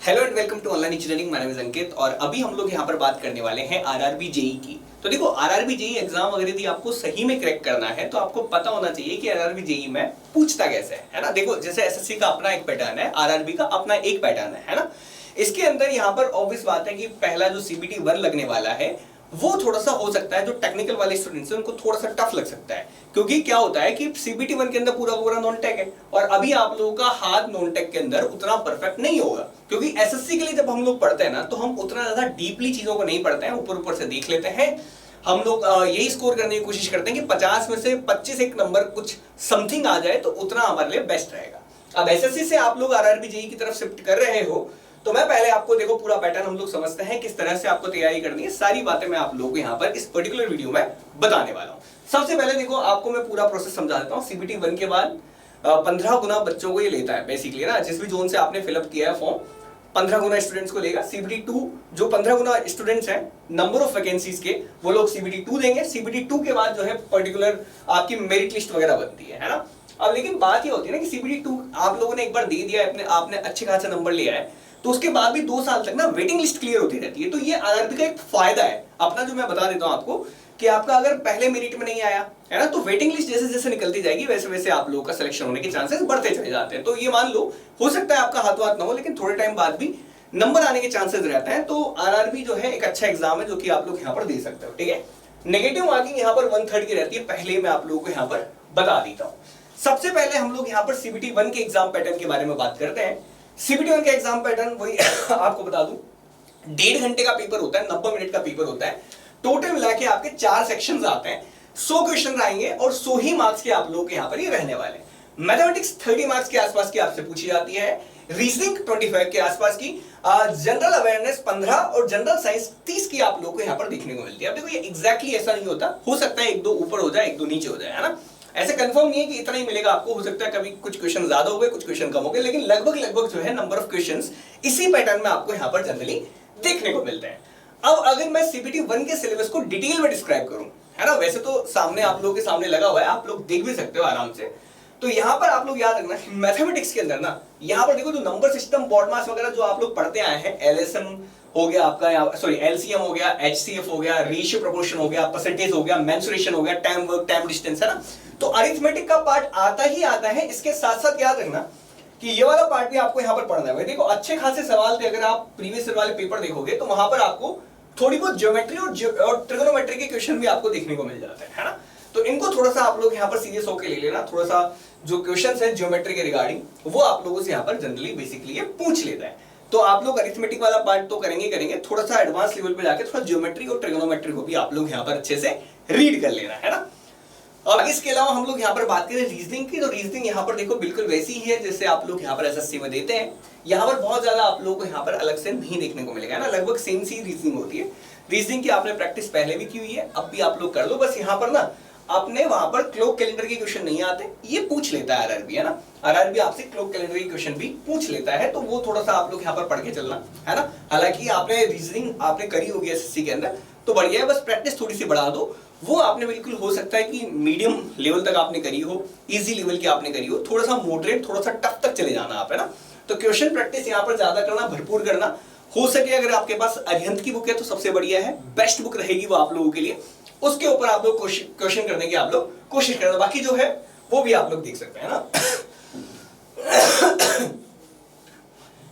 Hello and welcome to online engineering. My name is Ankit और अभी हम लोग यहाँ पर बात करने वाले हैं आरआरबी जेई की। तो देखो आरआरबी जेई एग्जाम अगर यदि आपको सही में क्रैक करना है तो आपको पता होना चाहिए कि आरआरबी जेई में पूछता कैसे है ना। देखो जैसे एसएससी का अपना एक पैटर्न है, आरआरबी का अपना एक पैटर्न है ना। इसके अंदर यहाँ पर ऑब्वियस बात है कि पहला जो सीबीटी 1 लगने वाला है वो थोड़ा सा हो सकता है, जो टेक्निकल वाले स्टूडेंट्स हैं उनको थोड़ा सा टफ लग सकता है, क्योंकि क्या होता है कि सीबीटी 1 के अंदर पूरा पूरा नॉन टेक है और अभी आप लोगों का हाथ नॉन टेक के अंदर उतना परफेक्ट नहीं होगा, क्योंकि एसएससी के लिए जब हम लोग पढ़ते हैं ना तो हम उतना ज्यादा डीपली चीजों को नहीं पढ़ते हैं, ऊपर ऊपर से देख लेते हैं। हम लोग यही स्कोर करने की कोशिश करते हैं कि 50 में से 25 एक नंबर कुछ समथिंग आ जाए तो उतना हमारे लिए बेस्ट रहेगा। अब एसएससी से आप लोग आरआरबी जेई की तरफ शिफ्ट कर रहे हो तो मैं पहले आपको देखो पूरा पैटर्न हम लोग समझते हैं, किस तरह से आपको तैयारी करनी है, सारी बातें मैं आप लोगों को यहाँ पर इस पर्टिकुलर वीडियो में बताने वाला हूँ। सबसे पहले देखो आपको मैं पूरा प्रोसेस समझा देता हूँ। सीबीटी 1 के बाद 15 गुना बच्चों को ये लेता है बेसिकली ना, जिस भी जोन से आपने फिलअप किया है फॉर्म 15 गुना स्टूडेंट्स को लेगा। सीबीटी 2 जो 15 गुना स्टूडेंट्स हैं नंबर ऑफ वैकेंसीज के, वो लोग सीबीटी 2 देंगे। सीबीटी 2 के बाद जो है पर्टिकुलर आपकी मेरिट लिस्ट वगैरह बनती है ना। अब लेकिन बात ये होती है ना कि सीबीटी 2 आप लोगों ने एक बार दे दिया है, आपने अच्छे खासा नंबर लिया है, तो उसके बाद भी 2 साल तक ना वेटिंग लिस्ट क्लियर होती रहती है। तो ये आरआरबी का एक फायदा है अपना, जो मैं बता देता हूं आपको कि आपका अगर पहले मेरिट में नहीं आया है ना तो वेटिंग लिस्ट जैसे जैसे निकलती जाएगी वैसे वैसे आप लोगों का सिलेक्शन होने के चांसेस बढ़ते चले जाते हैं। तो ये मान लो हो सकता है आपका हाथों हाथ ना हो, लेकिन थोड़े टाइम बाद भी नंबर आने के चांसेस रहते हैं। तो आरआरबी जो है एक अच्छा एग्जाम है जो कि आप लोग यहाँ पर दे सकते हो। ठीक है, नेगेटिव मार्किंग यहाँ पर 1/3 की रहती है, पहले मैं आप लोगों को यहाँ पर बता देता हूँ। सबसे पहले हम लोग यहाँ पर सीबीटी 1 के एग्जाम पैटर्न के बारे में बात करते हैं। सीबीटी 1 का एग्जाम पैटर्न वही आपको बता दूं, 1.5 घंटे का पेपर होता है, 90 मिनट का पेपर होता है। टोटल मिला के आपके 4 सेक्शंस आते हैं, 100 क्वेश्चन आएंगे और 100 ही मार्क्स के आप लोग के यहाँ पर ये रहने वाले हैं। मैथमेटिक्स 30 मार्क्स के आसपास की आपसे पूछी जाती है, रीजनिंग 25 के आसपास की, जनरल अवेयरनेस 15 और जनरल साइंस 30 की आप लोग को यहाँ पर देखने को मिलती है। अब देखो ये एग्जैक्टली ऐसा नहीं होता, हो सकता है 1-2 ऊपर हो जाए 1-2 नीचे हो जाए, है ना। ऐसे कंफर्म नहीं है कि इतना ही मिलेगा आपको, हो सकता है कभी कुछ क्वेश्चन ज्यादा हो गए कुछ क्वेश्चन कम हो गए, लेकिन लगभग जो है नंबर ऑफ क्वेश्चंस इसी पैटर्न में आपको यहाँ पर जनरली देखने को मिलते हैं। अब अगर मैं सीबीटी 1 के सिलेबस को डिटेल में डिस्क्राइब करूं, है ना, वैसे तो सामने आप लोगों के सामने लगा हुआ है, आप लोग देख भी सकते हो आराम से। तो यहाँ पर आप लोग याद रखना मैथमेटिक्स के अंदर ना, यहाँ पर देखो जो नंबर सिस्टम बॉड मास वगैरह जो आप लोग पढ़ते आए हैं, एलएसएम हो गया आपका, सॉरी एलसीएम हो गया, एचसीएफ हो गया, रेशियो प्रोपोर्शन हो गया, परसेंटेज हो गया, मेंसुरेशन हो गया, टाइम वर्क, टाइम डिस्टेंस, है ना। तो अरिथमेटिक का पार्ट आता ही आता है। इसके साथ साथ याद रखना कि ये वाला पार्ट भी आपको यहाँ पर पढ़ना है। देखो अच्छे खासे सवाल थे, अगर आप प्रीवियस ईयर वाले पेपर देखोगे तो वहां पर आपको थोड़ी बहुत ज्योमेट्री और ट्रिगोनोमेट्री के क्वेश्चन भी आपको देखने को मिल जाते हैं, है ना। तो इनको थोड़ा सा आप लोग यहाँ पर सीरियस होकर ले लेना। थोड़ा सा जो क्वेश्चन है ज्योमेट्री के रिगार्डिंग वो आप लोगों से यहाँ पर जनरली बेसिकली ये पूछ लेता है। तो आप लोग अरिथमेटिक वाला पार्ट तो करेंगे, थोड़ा सा एडवांस लेवल पे जाके थोड़ा ज्योमेट्री और ट्रिगोनोमेट्री को भी आप लोग यहाँ पर अच्छे से रीड कर लेना, है ना। और इसके अलावा हम लोग यहाँ पर बात करें रीजनिंग की, तो रीजनिंग यहाँ पर देखो बिल्कुल वैसी ही है जैसे आप लोग यहाँ पर एसएससी में देते हैं। यहाँ पर बहुत ज्यादा आप लोगों को यहाँ पर अलग से नहीं देखने को मिलेगा ना, लगभग सेम सी रीजनिंग होती है। रीजनिंग की आपने प्रैक्टिस पहले भी की हुई है, अब भी आप लोग कर लो। बस यहाँ पर ना आपने वहां पर क्लॉक कैलेंडर के क्वेश्चन नहीं आते, ये पूछ लेता है आरआरबी, है ना। आरआरबी आपसे क्लॉक कैलेंडर के क्वेश्चन भी पूछ लेता है, तो वो थोड़ा सा आप लोग यहाँ पर पढ़ के चलना, है ना। हालांकि आपने रीजनिंग आपने करी होगी एसएससी के अंदर तो बढ़िया है, बस प्रैक्टिस थोड़ी सी बढ़ा दो। वो आपने बिल्कुल हो सकता है कि मीडियम लेवल तक आपने करी हो, इजी लेवल की आपने करी हो, थोड़ा सा मॉडरेट थोड़ा सा टफ तक चले जाना आप, है ना। तो क्वेश्चन प्रैक्टिस यहाँ पर ज्यादा करना, भरपूर करना। हो सके अगर आपके पास अरिहंत की बुक है तो सबसे बढ़िया है, बेस्ट बुक रहेगी वो आप लोगों के लिए। उसके ऊपर आप लोग क्वेश्चन करने की आप लोग कोशिश करना, बाकी जो है वो भी आप लोग देख सकते हैं ना।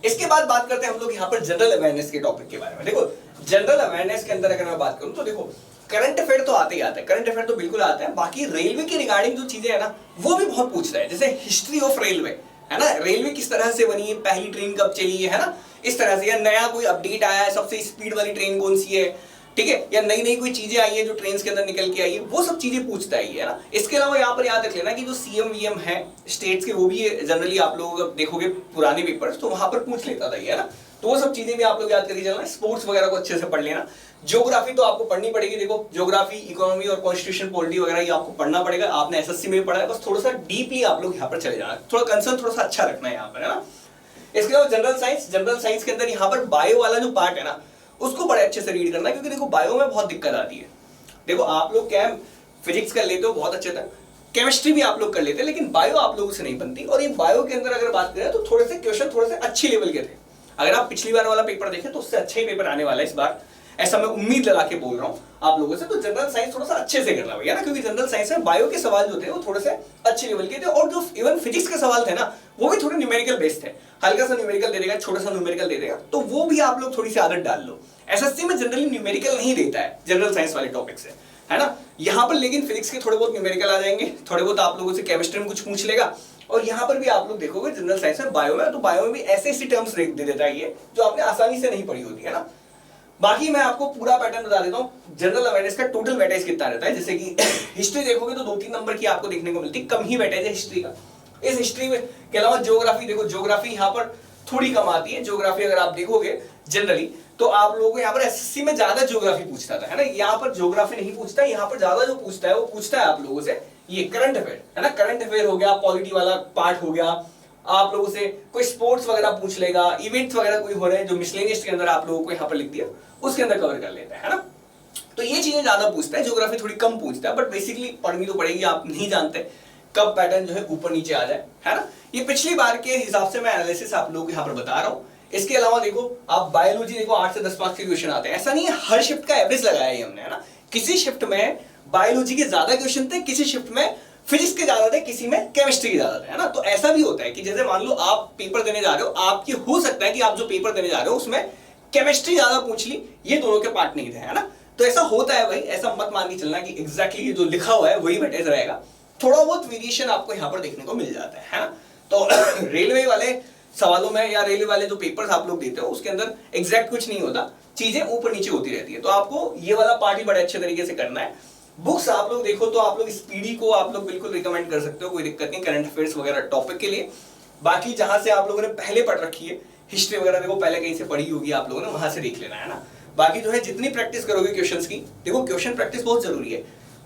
इसके बाद बात करते हैं हम लोग यहाँ पर जनरल अवेयरनेस के टॉपिक के बारे में। देखो जनरल अवेयरनेस के अंदर अगर मैं बात करूं तो देखो करंट अफेयर तो आते ही आता है, करंट अफेयर तो बिल्कुल आता है। बाकी रेलवे की रिगार्डिंग जो चीजें है ना वो भी बहुत पूछता है, जैसे हिस्ट्री ऑफ रेलवे, है ना, रेलवे किस तरह से बनी है, पहली ट्रेन कब चली है ना, इस तरह से, या नया कोई अपडेट आया है, सबसे स्पीड वाली ट्रेन कौन सी है, ठीक है, या नई नई कोई चीजें आई है जो ट्रेन के अंदर निकल के आई है, वो सब चीजें पूछता है ना। इसके अलावा यहाँ पर याद रख लेना कि जो सीएम वीएम है स्टेट्स के, वो भी जनरली आप लोग देखोगे पुराने पेपर्स तो वहां पर पूछ लेता था, है ना। तो वो सब चीजें भी आप लोग याद करके चलना। स्पोर्ट्स वगैरह को अच्छे से पढ़ लेना। ज्योग्राफी तो आपको पढ़नी पड़ेगी, देखो ज्योग्राफी, इकोनॉमी और कॉन्स्टिट्यूशन पॉलिटी वगैरह ये आपको पढ़ना पड़ेगा, आपने एसएससी में पढ़ा है, बस थोड़ा सा डीपली आप लोग यहाँ पर चले जाना, थोड़ा कंसर्न थोड़ा सा अच्छा रखना है यहाँ पर, है ना। इसके अलावा जनरल साइंस के अंदर यहाँ पर बायो वाला जो पार्ट है ना उसको बड़े अच्छे से रीड करना, क्योंकि देखो बायो में बहुत दिक्कत आती है। देखो आप लोग क्या फिजिक्स कर लेते हो बहुत अच्छे तक, केमिस्ट्री भी आप लोग कर लेते हैं, लेकिन बायो आप लोगों से नहीं बनती। और ये बायो के अंदर अगर बात करें तो थोड़े से क्वेश्चन थोड़े से अच्छे लेवल के थे। अगर आप पिछली बार वाला पेपर देखें तो उससे अच्छा ही पेपर आने वाला है इस बार, ऐसा मैं उम्मीद लगा के बोल रहा हूँ आप लोगों से। तो जनरल साइंस थोड़ा सा अच्छे से करना भैया ना, क्योंकि जनरल साइंस में बायो के सवाल जो थे वो थोड़े से अच्छे लेवल के थे, और जो इवन फिजिक्स के सवाल थे ना वो भी थोड़े न्यूमेरिकल बेस्ड थे, हल्का सा न्यूमेरिकल दे देगा, छोटा सा न्यूमेरिकल दे देगा, तो वो भी आप लोग थोड़ी सी आदत डाल लो। एसएससी में जनरली न्यूमेरिकल नहीं देता है जनरल साइंस वाले टॉपिक से, है ना। यहाँ पर लेकिन फिजिक्स के थोड़े बहुत न्यूमेरिकल आ जाएंगे, थोड़े बहुत आप लोगों से केमिस्ट्री में कुछ पूछ लेगा, और यहाँ पर भी आप लोग देखोगे जनरल साइंस में बायो में, तो बायो में भी ऐसे ऐसी टर्म्स दे देता है ये जो आपने आसानी से नहीं पढ़ी होती है ना। बाकी मैं आपको पूरा पैटर्न बता देता हूँ, जनरल अवेयरनेस का टोटल वेटेज कितना रहता है। जैसे कि हिस्ट्री देखोगे तो 2-3 नंबर की आपको देखने को मिलती है, कम ही वेटेज है हिस्ट्री का। इस हिस्ट्री में के अलावा ज्योग्राफी देखो, ज्योग्राफी यहाँ पर थोड़ी कम आती है। ज्योग्राफी अगर आप देखोगे जनरली तो आप लोगों को यहाँ पर एसएससी में ज्यादा ज्योग्राफी पूछता था, है ना। यहाँ पर ज्योग्राफी नहीं पूछता, यहाँ पर ज्यादा जो पूछता है वो पूछता है आप लोगों से ये करंट अफेयर, है ना। करंट अफेयर हो गया, पॉलिटी वाला पार्ट हो गया, आप लोगों से कोई स्पोर्ट्स वगैरह पूछ लेगा, इवेंट्स वगैरह कोई हो रहे हैं जो मिसलेनियस के अंदर आप लोगों को यहाँ पर लिख दिया उसके अंदर कवर कर लेता है ना। तो ये चीजें ज्यादा पूछता है, ज्योग्राफी थोड़ी कम पूछता है, बट बेसिकली पढ़नी तो पड़ेगी, आप नहीं जानते कब पैटर्न जो है ऊपर नीचे आ जाए, है ना। ये पिछली बार के हिसाब से मैं एनालिसिस आप लोगों को यहाँ पर बता रहा हूँ। इसके अलावा देखो आप बायोलॉजी देखो 8 से 10 मार्क्स के क्वेश्चन आते हैं, ऐसा नहीं है हर शिफ्ट का एवरेज लगाया है हमने, है ना। किसी शिफ्ट में बायोलॉजी के ज्यादा क्वेश्चन थे, किसी शिफ्ट में फिजिक्स के ज्यादा थे, किसी में केमिस्ट्री के ज्यादा थे, है ना। तो ऐसा भी होता है कि जैसे मान लो आप पेपर देने जा रहे हो, आपकी हो सकता है कि आप जो पेपर देने जा रहे हो उसमें केमिस्ट्री ज्यादा पूछ ली, ये दोनों के पार्ट नहीं थे, है ना। तो ऐसा होता है भाई, ऐसा मत मान के चलना कि एग्जैक्टली जो लिखा हुआ है वही वेटेज रहेगा, थोड़ा बहुत वेरिएशन आपको यहाँ पर देखने को मिल जाता है ना। तो रेलवे वाले सवालों में या रेलवे वाले जो पेपर्स आप लोग देते हो उसके अंदर एग्जैक्ट कुछ नहीं होता, चीजें ऊपर नीचे होती रहती है। तो आपको ये वाला पार्ट ही बड़े अच्छे तरीके से करना है। बुक्स आप लोग देखो तो आप लोग स्पीडी को आप लोग बिल्कुल रिकमेंड कर सकते हो, कोई दिक्कत नहीं, करंट अफेयर्स वगैरह टॉपिक के लिए। बाकी जहां से आप लोगों ने पहले पढ़ रखी है हिस्ट्री वगैरह देखो पहले कहीं से पढ़ी होगी आप लोगों ने, वहां से देख लेना, है ना। बाकी जो है जितनी प्रैक्टिस करोगे क्वेश्चंस की, देखो क्वेश्चन प्रैक्टिस बहुत जरूरी है।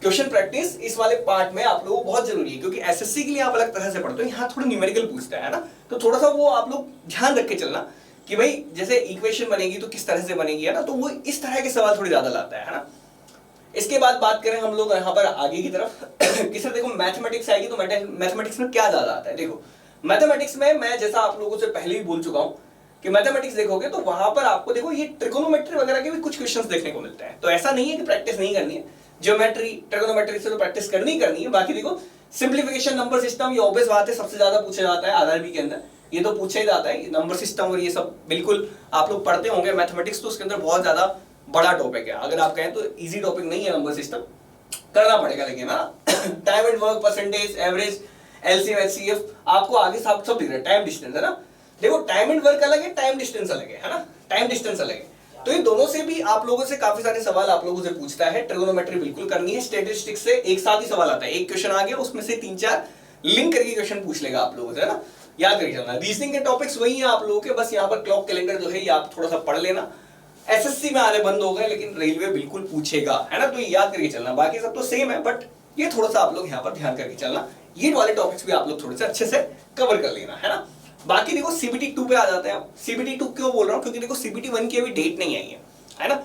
क्वेश्चन प्रैक्टिस इस वाले पार्ट में आप लोगों को बहुत जरूरी है, क्योंकि एसएससी के लिए आप अलग तरह से पढ़ते हो, यहाँ थोड़ा न्यूमेरिकल पूछता है ना। तो थोड़ा सा वो आप लोग ध्यान रख के चलना कि भाई जैसे इक्वेशन बनेगी तो किस तरह से बनेगी, है ना। तो वो इस तरह के सवाल थोड़ी ज्यादा लाता है ना। इसके बाद बात करें हम लोग यहाँ पर आगे की तरफ कि सर देखो मैथमेटिक्स आएगी तो मैथमेटिक्स में क्या ज्यादा आता है। देखो मैथमेटिक्स में मैं जैसा आप लोगों से पहले ही बोल चुका हूँ कि मैथमेटिक्स देखोगे तो वहां पर आपको देखो ये ट्रिगोनोमेट्री वगैरह के भी कुछ क्वेश्चंस देखने को मिलते हैं। तो ऐसा नहीं है कि प्रैक्टिस नहीं करनी है, ज्योमेट्री ट्रिगोनोमेट्री से तो प्रैक्टिस करनी है। बाकी देखो सिंप्लीफिकेशन, नंबर सिस्टम, ये ऑब्वियस बात है सबसे ज्यादा पूछा जाता है आरआरबी के अंदर, ये तो पूछा ही जाता है नंबर सिस्टम, और ये सब बिल्कुल आप लोग पढ़ते होंगे मैथमेटिक्स, तो उसके अंदर बहुत ज्यादा बड़ा टॉपिक है। अगर आप कहें तो इजी टॉपिक नहीं है नंबर सिस्टम, करना पड़ेगा लेकिन ना। Time and work, percentage, average, LCM, HCF, आपको आगे सब दिख रहा है। टाइम डिस्टेंस, है ना। देखो टाइम एंड वर्क अलग है, टाइम डिस्टेंस अलग है ना। टाइम डिस्टेंस अलग है, तो ये दोनों से भी आप लोगों से काफी सारे सवाल आप लोगों से पूछता है। ट्रिगोनोमेट्री बिल्कुल करनी है, स्टैटिस्टिक्स से एक साथ ही सवाल आता है, एक क्वेश्चन आ गया उसमें से 3-4 लिंक करके क्वेश्चन पूछ लेगा आप लोगों से, है ना। याद करके चलना। रीजनिंग के टॉपिक्स वही है आप लोगों के, बस यहाँ पर क्लॉक कैलेंडर जो है ये आप थोड़ा सा पढ़ लेना। एसएससी में आने बंद हो गए लेकिन रेलवे बिल्कुल पूछेगा, है ना। तो ये याद करके चलना, बाकी सब तो सेम है, बट ये थोड़ा सा आप लोग यहाँ पर ध्यान करके चलना। ये वाले टॉपिक्स भी आप लोग थोड़े से अच्छे से कवर कर लेना, है ना। बाकी देखो सीबीटी 2 पे आ जाते हैं। सीबीटी 2 क्यों बोल रहा हूँ, क्योंकि देखो सीबीटी 1 की अभी डेट नहीं आई है ना।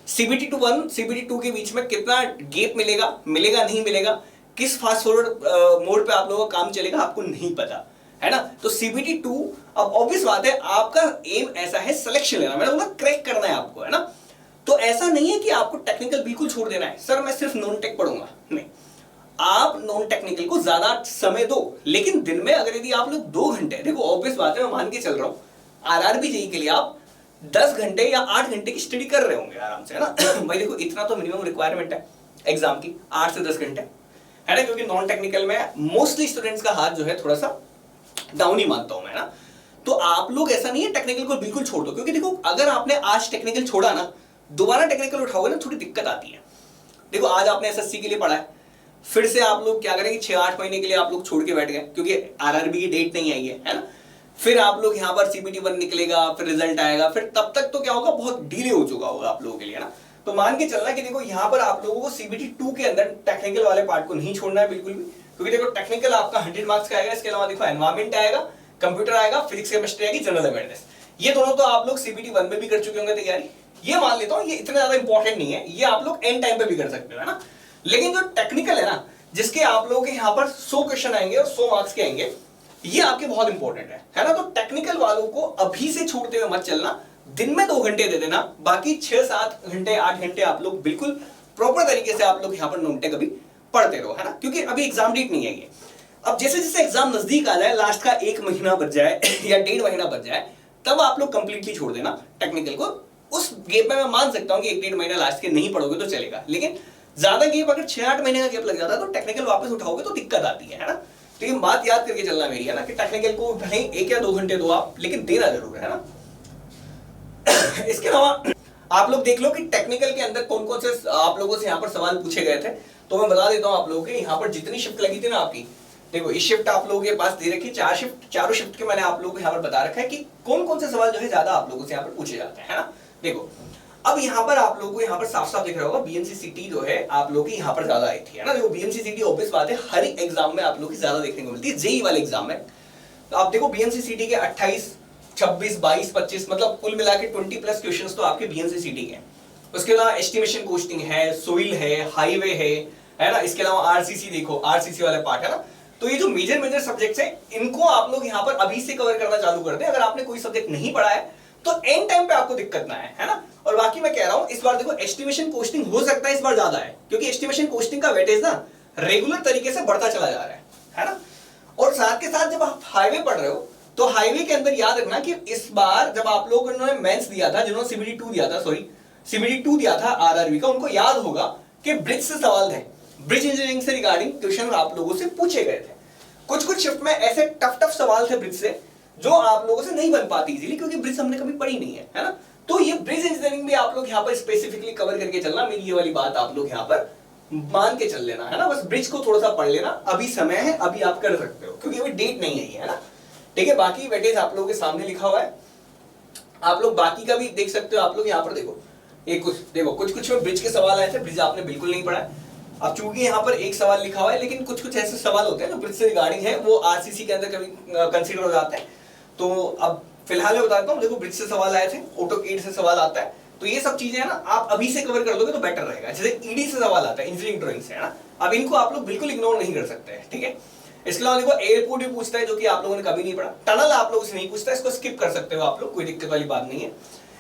सीबीटी 1 सीबीटी 2 के बीच में कितना गैप मिलेगा नहीं मिलेगा, किस फास्ट फॉरवर्ड मोड पे आप लोगों का काम चलेगा आपको नहीं पता, है ना। तो सीबीटी 2 अब ऑब्वियस बात है आपका एम ऐसा है सिलेक्शन लेना, मैंने बोला क्रैक करना है आपको, है ना। तो ऐसा नहीं है कि आपको टेक्निकल बिल्कुल छोड़ देना है, सर मैं सिर्फ नॉन टेक पढ़ूंगा, नहीं। आप नॉन टेक्निकल को ज्यादा समय दो, लेकिन दिन में अगर यदि आप लोग 2 घंटे, देखो ऑब्वियस बात है मैं मान के चल रहा हूँ आरआरबी जेईई के लिए आप 10 घंटे या 8 घंटे की स्टडी कर रहे होंगे आराम से, है ना। भाई देखो इतना तो मिनिमम रिक्वायरमेंट है एग्जाम की, 8 से 10 घंटे, है ना। क्योंकि नॉन टेक्निकल में मोस्टली स्टूडेंट्स का हाथ जो है थोड़ा सा डाउन ही मानता हूं मैं, ना। तो आप लोग ऐसा नहीं है टेक्निकल को बिल्कुल छोड़ दो, क्योंकि देखो अगर आपने आज टेक्निकल छोड़ा ना, दोबारा टेक्निकल उठाओगे ना थोड़ी दिक्कत आती है। देखो आज आपने एसएससी के लिए पढ़ा है, फिर से आप लोग क्या करेंगे 6-8 महीने के लिए आप लोग छोड़ के बैठ गए क्योंकि आरआरबी की डेट नहीं आई है ना। फिर आप लोग यहाँ पर सीबीटी 1 निकलेगा, फिर रिजल्ट आएगा, फिर तब तक तो क्या होगा बहुत डिले हो चुका होगा आप लोगों के लिए, ना। तो मान के चलना कि देखो यहाँ पर आप लोगों को सीबीटी 2 के अंदर टेक्निकल वाले पार्ट को नहीं छोड़ना है बिल्कुल भी, क्योंकि देखो टेक्निकल आपका 100 मार्क्स का आएगा। इसके अलावा देखो एनवायरमेंट आएगा, कंप्यूटर आएगा, फिजिक्स केमिस्ट्री आएगी, जनरल अवेयरनेस, ये दोनों तो आप लोग सीबीटी 1 में भी कर चुके होंगे तैयारी। ये मान लेता हूँ ये इतना ज्यादा इंपॉर्टेंट नहीं है, ये आप लोग एंड टाइम पे भी कर सकते हो, है ना। लेकिन जो टेक्निकल है ना, जिसके आप लोगों के यहाँ पर 100 क्वेश्चन आएंगे और 100 मार्क्स के आएंगे, ये आपके बहुत इंपॉर्टेंट है ना। तो टेक्निकल वालों को अभी से छोड़ते हुए मत चलना, दिन में 2 घंटे दे देना, बाकी 6-7 घंटे 8 घंटे आप लोग बिल्कुल प्रॉपर तरीके से आप लोग यहाँ पर नोटे कभी पढ़ते रहो, है ना, क्योंकि अभी एग्जाम डेट नहीं है ये। अब जैसे जैसे एग्जाम नजदीक आ जाए, लास्ट का 1 महीना बच जाए या 1.5 महीना बच जाए, तब आप लोग कंप्लीटली छोड़ देना टेक्निकल को। उस गेप में मैं मान सकता हूँ कि 1-1.5 महीना लास्ट के नहीं पढ़ोगे तो चलेगा, लेकिन ज्यादा गेप अगर 6-8 महीने का गेप लग जाता है तो टेक्निकल वापस उठाओगे तो दिक्कत आती है ना। तो ये बात याद करके चलना मेरी, है ना, कि टेक्निकल को भले 1 या 2 घंटे दो आप, लेकिन देना जरूर है ना। इसके अलावा आप लोग देख लो कि टेक्निकल के अंदर कौन कौन से आप लोगों से यहाँ पर सवाल पूछे गए थे। तो मैं बता देता हूँ आप लोगों के, यहाँ पर जितनी शिफ्ट लगी थी ना आपकी, देखो इस शिफ्ट आप लोगों के पास दे रखी 4 शिफ्ट, चारों शिफ्ट के मैंने आप लोगों को यहाँ पर बता रखा है कि कौन कौन से सवाल जो है ज्यादा आप लोगों से यहाँ पर पूछे जाते हैं, है ना। देखो अब यहाँ पर आप लोगों को यहाँ पर साफ साफ दिख रहा होगा बीएमसी सिटी जो है आप लोगों की यहाँ पर ज्यादा आई थी, है ना। देखो बीएमसी सिटी ऑब्वियस बात है हर एक एग्जाम में आप लोगों की ज्यादा देखने को मिलती है, जेई वाले एग्जाम में। तो आप देखो बीएमसी सिटी के 28, 26, 22, 25 मतलब कुल मिला के 20+ क्वेश्चन तो आपके बीएमसी सिटी के। उसके अलावा एस्टिमेशन कोस्टिंग है, सोइल है, हाईवे है ना। इसके अलावा आरसीसी, देखो आरसीसी वाला पार्ट है ना। तो ये जो मेजर मेजर सब्जेक्ट्स हैं इनको आप लोग यहाँ पर अभी से कवर करना चालू कर दें। अगर आपने कोई सब्जेक्ट नहीं पढ़ा है तो एंड टाइम पे आपको दिक्कत ना है ना। और बाकी मैं कह रहा हूं इस बार देखो एस्टिमेशन कोस्टिंग हो सकता है इस बार ज्यादा है, क्योंकि एस्टिमेशन कोस्टिंग का वेटेज ना रेगुलर तरीके से बढ़ता चला जा रहा है ना। और साथ के साथ जब आप हाईवे पढ़ रहे हो तो हाईवे के अंदर याद रखना कि इस बार जब आप लोगों ने मेंस दिया था, जिन्होंने सीबीडी 2 दिया था, सीबीडी 2 दिया था आरआरबी का, उनको याद होगा कि ब्रिज से सवाल थे, ब्रिज इंजीनियरिंग से रिगार्डिंग क्वेश्चन आप लोगों से पूछे गए थे। कुछ शिफ्ट में ऐसे टफ सवाल थे ब्रिज से जो आप लोगों से नहीं बन पाती इजीली, क्योंकि ब्रिज हमने कभी पढ़ी नहीं है ना। तो ये ब्रिज इंजीनियरिंग भी आप लोग यहाँ पर स्पेसिफिकली कवर करके चलना, मेरी ये वाली बात आप लोग यहाँ पर मान के चल लेना, है ना। बस ब्रिज को थोड़ा सा पढ़ लेना, अभी समय है, अभी आप कर सकते हो, क्योंकि अभी डेट नहीं आई है ना। ठीक है, बाकी वेटेज आप लोगों के सामने लिखा हुआ है, आप लोग बाकी का भी देख सकते हो। आप लोग यहाँ पर देखो, एक कुछ में ब्रिज के सवाल आए थे, ब्रिज आपने बिल्कुल नहीं पढ़ा है। अब चूंकि यहाँ पर एक सवाल लिखा हुआ है, लेकिन कुछ ऐसे सवाल होते हैं जो ब्रिज से रिगार्डिंग है, वो आरसीसी के अंदर कभी कंसीडर हो जाते हैं। तो अब फिलहाल मैं बताता हूँ, देखो ब्रिज से सवाल आए थे, ऑटोकेड से सवाल आता है, तो ये सब चीजें है ना आप अभी से कवर कर दोगे तो बेटर रहेगा। जैसे ईडी से सवाल आता है, इंजीनियरिंग ड्राइंग से, है ना। अब इनको आप लोग बिल्कुल इग्नोर नहीं कर सकते, ठीक है। इसके अलावा देखो एयरपोर्ट भी पूछता है, जो कि आप लोगों ने कभी नहीं पढ़ा। टनल आप लोगों से नहीं पूछता, इसको स्किप कर सकते हो आप लोग, कोई दिक्कत वाली बात नहीं है,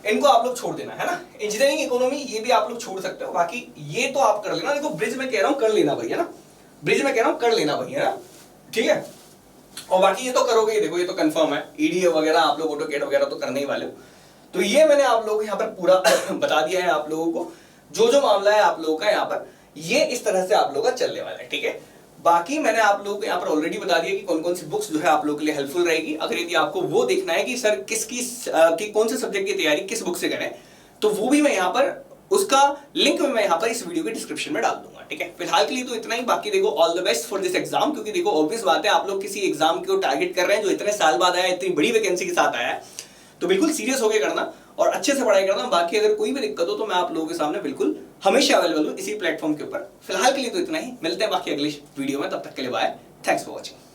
इनको आप लोग छोड़ देना, है ना। इंजीनियरिंग इकोनॉमी ये भी आप लोग छोड़ सकते हो, बाकी ये तो आप कर लेना। देखो ब्रिज में कह रहा हूँ कर लेना भाई, है ना, ब्रिज में कह रहा हूँ कर लेना भाई, है ना, ठीक है। और बाकी ये तो करोगे ही, देखो ये तो कंफर्म है, ईडी वगैरह आप लोग ऑटोकेड वगैरह तो करने ही वाले हो। तो ये मैंने आप लोगों को यहाँ पर पूरा बता दिया है, आप लोगों को जो मामला है आप लोगों का यहाँ पर ये इस तरह से आप लोगों का चलने वाला है, ठीक है। बाकी मैंने आप लोगों को यहाँ पर ऑलरेडी बता दिया कि कौन कौन सी बुक्स जो है आप लोगों के लिए हेल्पफुल रहेगी। अगर यदि आपको वो देखना है कि सर कि कौन से सब्जेक्ट की तैयारी किस बुक से करें, तो वो भी मैं यहाँ पर उसका लिंक मैं यहाँ पर इस वीडियो के डिस्क्रिप्शन में डाल दूंगा, ठीक है। फिलहाल के लिए तो इतना ही, बाकी देखो all the best for this exam, क्योंकि देखो ऑब्वियस बात है आप लोग किसी एग्जाम को टारगेट कर रहे हैं जो इतने साल बाद आया, इतनी बड़ी वैकेंसी के साथ आया है, तो बिल्कुल सीरियस होकर करना और अच्छे से पढ़ाई करना। बाकी अगर कोई भी दिक्कत हो तो मैं आप लोगों के सामने बिल्कुल हमेशा अवेलेबल हूँ इसी प्लेटफॉर्म के ऊपर। फिलहाल के लिए तो इतना ही, मिलते हैं बाकी अगली वीडियो में, तब तक के लिए बाय, थैंक्स फॉर वॉचिंग।